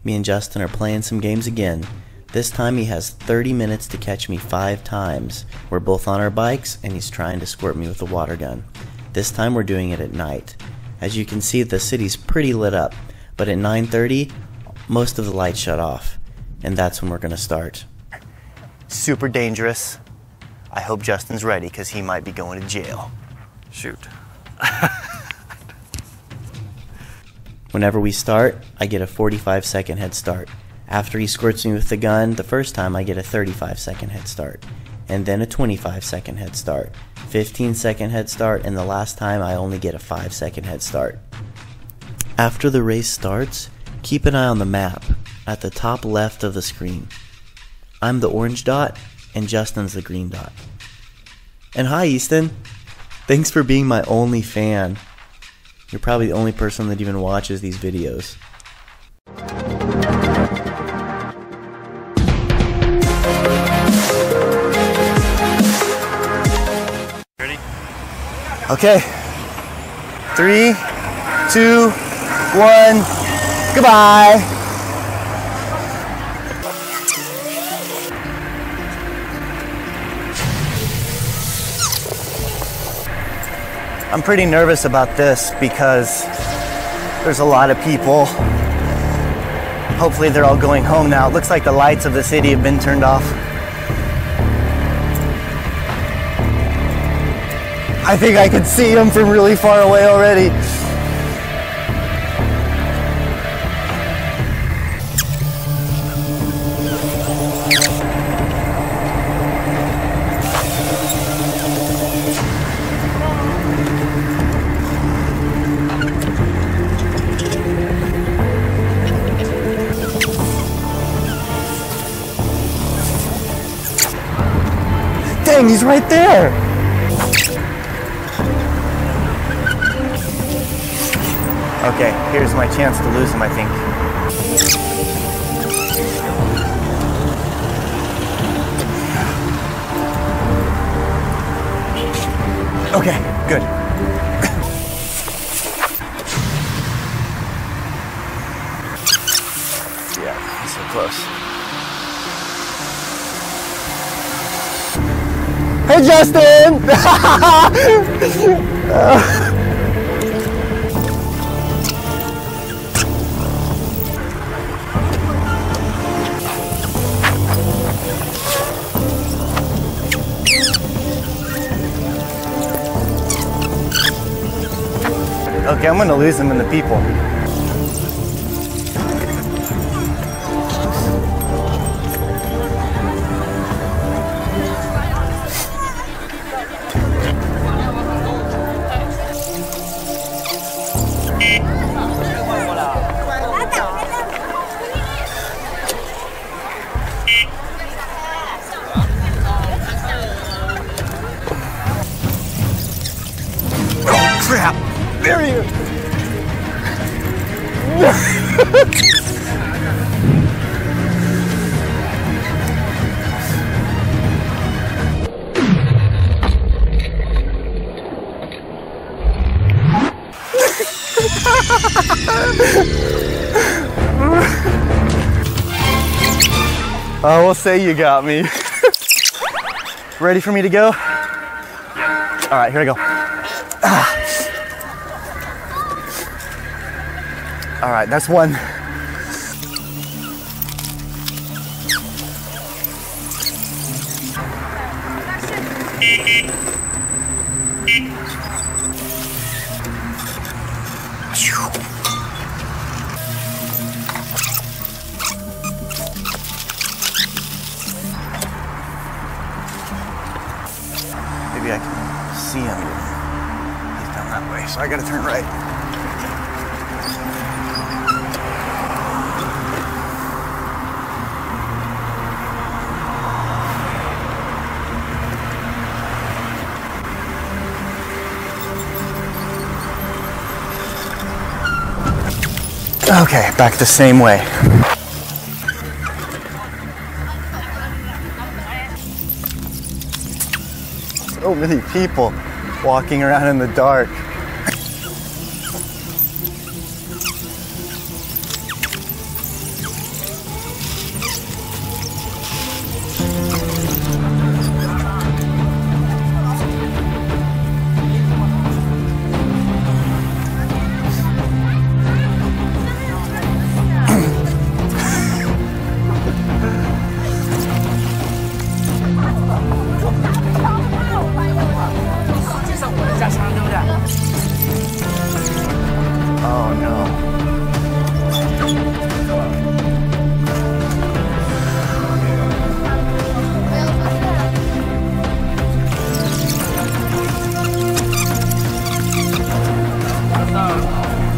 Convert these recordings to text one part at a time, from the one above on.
Me and Justin are playing some games again. This time he has 30 minutes to catch me 5 times. We're both on our bikes and he's trying to squirt me with a water gun. This time we're doing it at night. As you can see, the city's pretty lit up, but at 9:30, most of the lights shut off. And that's when we're gonna start. Super dangerous. I hope Justin's ready because he might be going to jail. Shoot. Whenever we start, I get a 45-second head start. After he squirts me with the gun, the first time I get a 35-second head start. And then a 25-second head start. 15-second head start, and the last time I only get a 5-second head start. After the race starts, keep an eye on the map at the top left of the screen. I'm the orange dot, and Justin's the green dot. And hi, Easton. Thanks for being my only fan. You're probably the only person that even watches these videos. Ready? Okay. 3, 2, 1, goodbye. I'm pretty nervous about this because there's a lot of people. Hopefully they're all going home now. It looks like the lights of the city have been turned off. I think I can see them from really far away already. Dang, he's right there! Okay, here's my chance to lose him, I think. Okay, good. Yeah, so close. Hey, Justin! Okay, I'm gonna lose him in the people. Crap! There he is! Oh, we'll say you got me. Ready for me to go? All right, here I go. All right, that's one. Maybe I can see him. He's down that way, so I gotta turn right. Okay, back the same way. So many people walking around in the dark.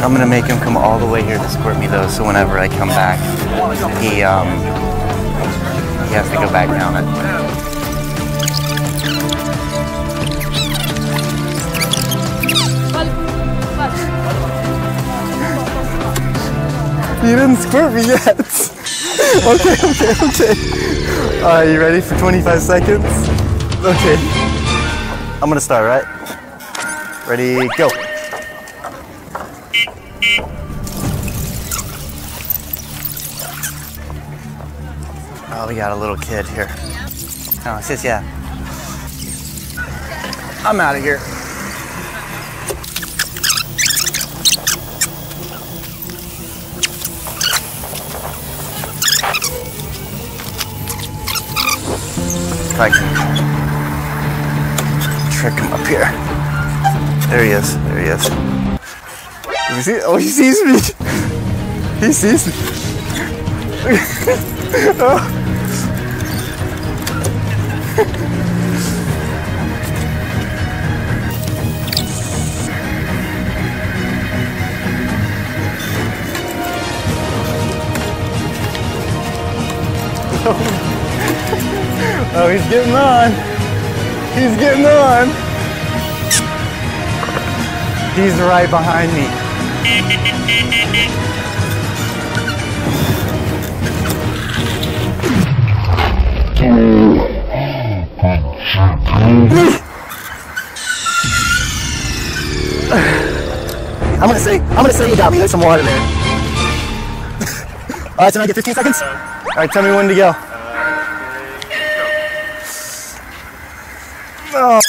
I'm gonna make him come all the way here to squirt me though, so whenever I come back, he has to go back down it. You didn't squirt me yet. Okay. Alright, you ready for 25 seconds? Okay. I'm gonna start, right? Ready, go. Oh, we got a little kid here. Oh, sis, yeah. I'm out of here. If I can trick him up here. There he is. You see? Oh, he sees me. He sees me. Oh. Oh, he's getting on. He's right behind me. I'm gonna say you got me. There's some water there. All right, so I get 15 seconds? All right, tell me when to go. Oh.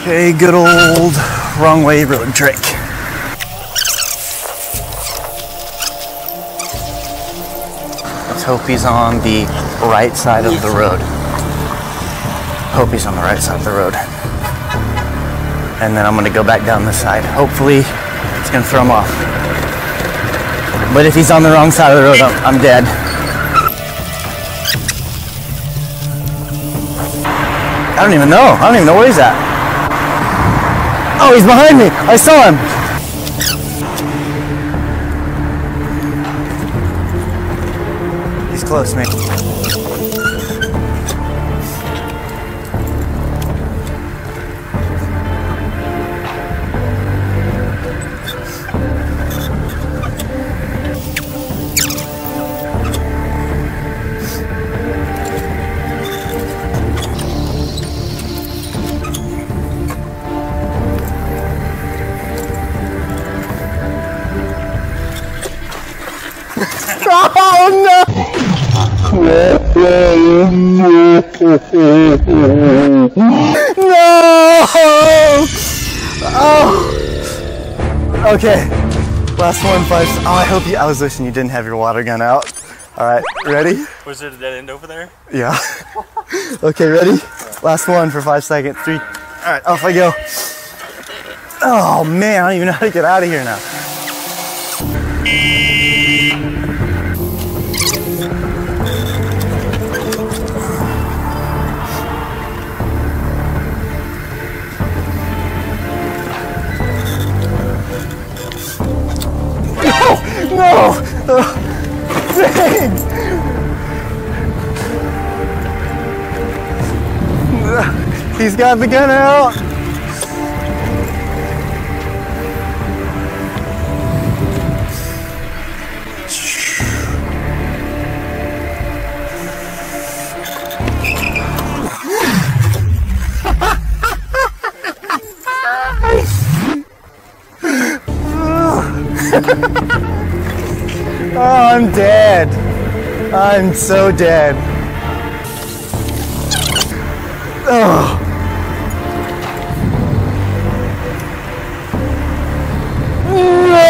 Okay, good old wrong way road trick. Let's hope he's on the right side of the road. And then I'm gonna go back down this side. Hopefully it's gonna throw him off. But if he's on the wrong side of the road, I'm dead. I don't even know where he's at. Oh, he's behind me. I saw him. He's close, man. Oh no! No! Oh! Okay. Last one, 5. Oh, I was wishing you didn't have your water gun out. Alright, ready? Was there a dead end over there? Yeah. Okay, ready? Last one for 5 seconds. 3. Alright, off I go. Oh man, I don't even know how to get out of here now. No! Dang! He's got the gun out! Oh, I'm dead. I'm so dead. Oh. No!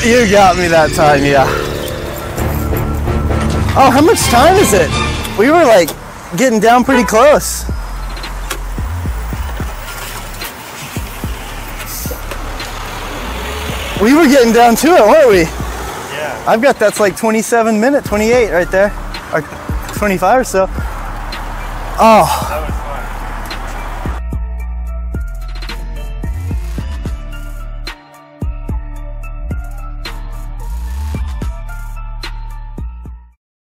You got me that time, yeah. Oh, how much time is it? We were like getting down pretty close. We were getting down to it, weren't we? Yeah. I've got that's like 27 minutes, 28 right there, or 25 or so. Oh. That was